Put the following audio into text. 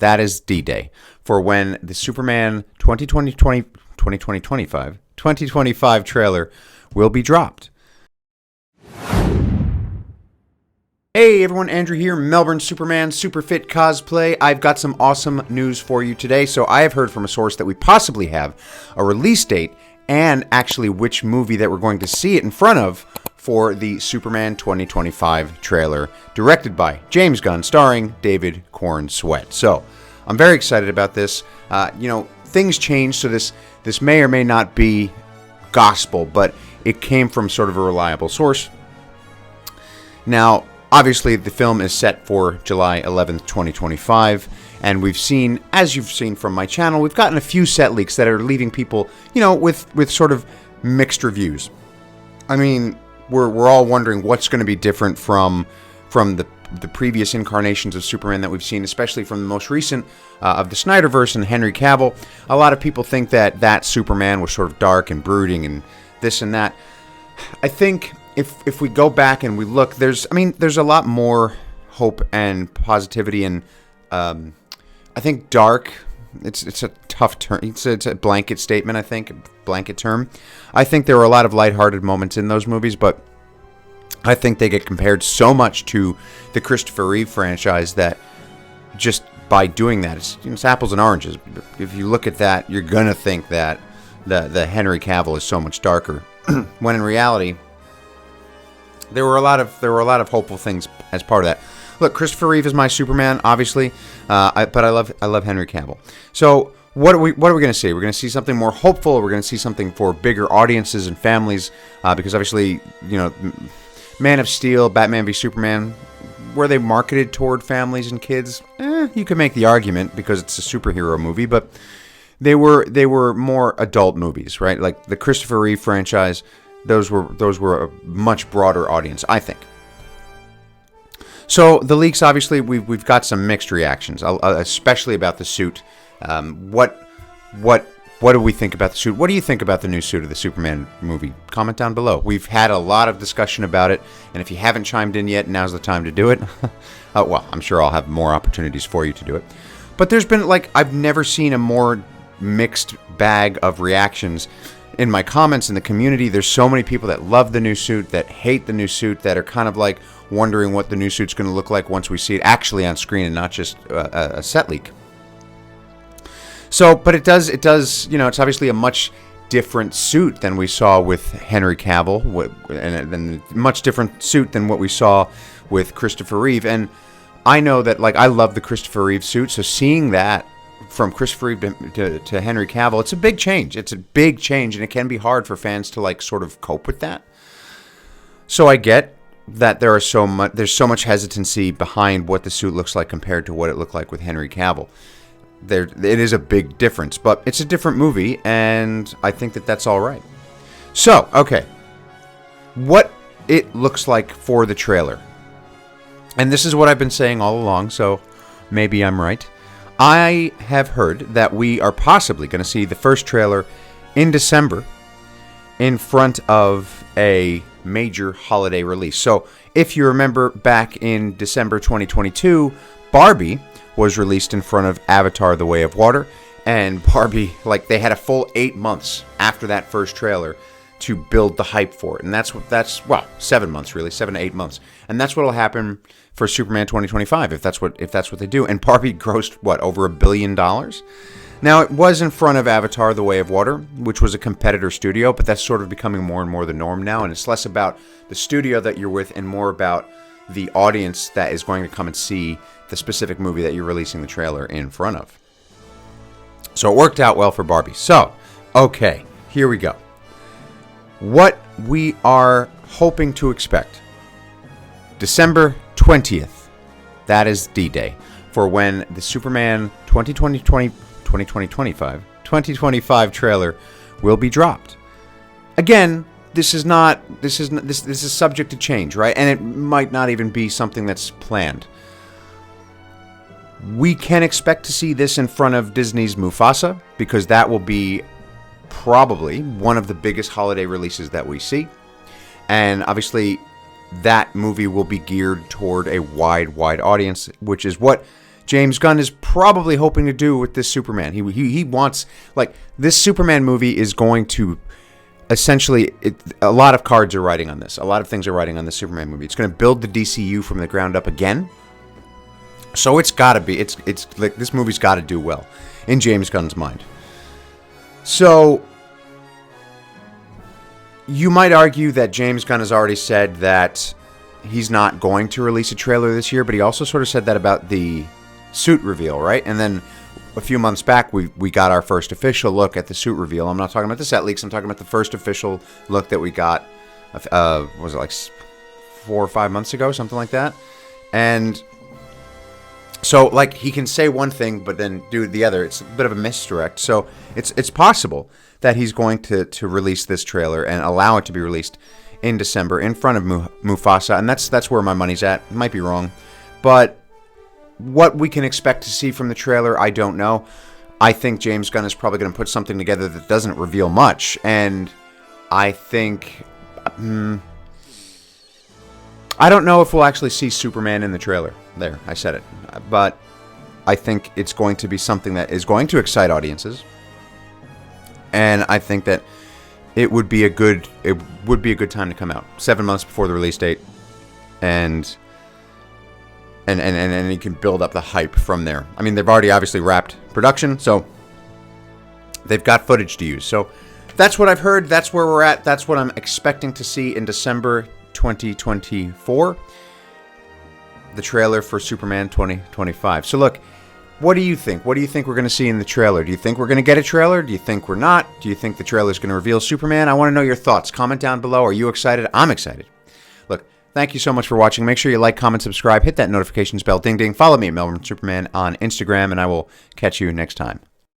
That is D-Day for when the Superman 2025 trailer will be dropped. Hey everyone, Andrew here, Melbourne Superman, Super Fit Cosplay. I've got some awesome news for you today. So I have heard from a source that we possibly have a release date and actually which movie that we're going to see it in front of for the Superman 2025 trailer, directed by James Gunn, starring David Corn Sweat. So I'm very excited about this. Things change, so this may or may not be gospel, but it came from sort of a reliable source. Now, obviously, the film is set for July 11th, 2025, and we've seen, as you've seen from my channel, we've gotten a few set leaks that are leaving people, with sort of mixed reviews. I mean, we're all wondering what's going to be different from the previous incarnations of Superman that we've seen, especially from the most recent of the Snyderverse and Henry Cavill. A lot of people think that Superman was sort of dark and brooding and this and that. I think if we go back and we look, there's a lot more hope and positivity, and I think dark, it's a tough term. It's a blanket statement, I think, a blanket term. I think there were a lot of lighthearted moments in those movies, but I think they get compared so much to the Christopher Reeve franchise that just by doing that, it's apples and oranges. If you look at that, you're gonna think that the Henry Cavill is so much darker, when in reality, there were a lot of hopeful things as part of that. Look, Christopher Reeve is my Superman, obviously, but I love Henry Cavill. So what are we going to see? We're going to see something more hopeful. We're going to see something for bigger audiences and families, because obviously, Man of Steel, Batman v Superman, were they marketed toward families and kids? You could make the argument because it's a superhero movie, but they were more adult movies, right? Like the Christopher Reeve franchise. Those were a much broader audience, I think. So the leaks, obviously, we've got some mixed reactions, especially about the suit. What do we think about the suit? What do you think about the new suit of the Superman movie? Comment down below. We've had a lot of discussion about it, and if you haven't chimed in yet, now's the time to do it. Well, I'm sure I'll have more opportunities for you to do it. But there's been, I've never seen a more mixed bag of reactions. In my comments in the community, there's so many people that love the new suit, that hate the new suit, that are kind of wondering what the new suit's going to look like once we see it actually on screen and not just a set leak. So, but it does, it's obviously a much different suit than we saw with Henry Cavill, and a much different suit than what we saw with Christopher Reeve. And I know that, I love the Christopher Reeve suit, so seeing that from Christopher Reeve to Henry Cavill, it's a big change. It's a big change, and it can be hard for fans to sort of cope with that. So I get that there's so much hesitancy behind what the suit looks like compared to what it looked like with Henry Cavill. It is a big difference, but it's a different movie, and I think that that's all right. So, okay, what it looks like for the trailer, and this is what I've been saying all along, so maybe I'm right. I have heard that we are possibly going to see the first trailer in December in front of a major holiday release. So if you remember back in December 2022, Barbie was released in front of Avatar: The Way of Water, and Barbie, they had a full 8 months after that first trailer to build the hype for it. And that's 7 months really, 7 to 8 months. And that's what'll happen for Superman 2025 if that's what they do. And Barbie grossed over $1 billion. Now, it was in front of Avatar: The Way of Water, which was a competitor studio, but that's sort of becoming more and more the norm now, and it's less about the studio that you're with and more about the audience that is going to come and see the specific movie that you're releasing the trailer in front of. So it worked out well for Barbie. So, okay, here we go. What we are hoping to expect. December 20th, that is D-Day, for when the Superman 2025 trailer will be dropped. Again, this is subject to change, right? And it might not even be something that's planned. We can expect to see this in front of Disney's Mufasa, because that will be probably one of the biggest holiday releases that we see. And obviously, that movie will be geared toward a wide audience, which is what James Gunn is probably hoping to do with this Superman. He wants, like, this Superman movie is going to essentially, a lot of cards are riding on this. A lot of things are riding on the Superman movie. It's going to build the DCU from the ground up again. So it's got to be, it's like, this movie's got to do well in James Gunn's mind. So you might argue that James Gunn has already said that he's not going to release a trailer this year, but he also sort of said that about the suit reveal, right? And then a few months back, we got our first official look at the suit reveal. I'm not talking about the set leaks. I'm talking about the first official look that we got, was it like 4 or 5 months ago, something like that? And so, like, he can say one thing, but then do the other. It's a bit of a misdirect. So it's possible that he's going to release this trailer and allow it to be released in December in front of Mufasa, and that's where my money's at. Might be wrong, but what we can expect to see from the trailer, I don't know. I think James Gunn is probably going to put something together that doesn't reveal much, and I think I don't know if we'll actually see Superman in the trailer. There, I said it, but I think it's going to be something that is going to excite audiences, and I think that it would be a good time to come out 7 months before the release date, and you can build up the hype from there. I mean, they've already obviously wrapped production, so they've got footage to use. So that's what I've heard. That's where we're at. That's what I'm expecting to see in December 2024. The trailer for Superman 2025. So look, what do you think? What do you think we're going to see in the trailer? Do you think we're going to get a trailer? Do you think we're not? Do you think the trailer is going to reveal Superman? I want to know your thoughts. Comment down below. Are you excited? I'm excited. Look, thank you so much for watching. Make sure you like, comment, subscribe, hit that notifications bell, ding, ding. Follow me at Melbourne Superman on Instagram, and I will catch you next time.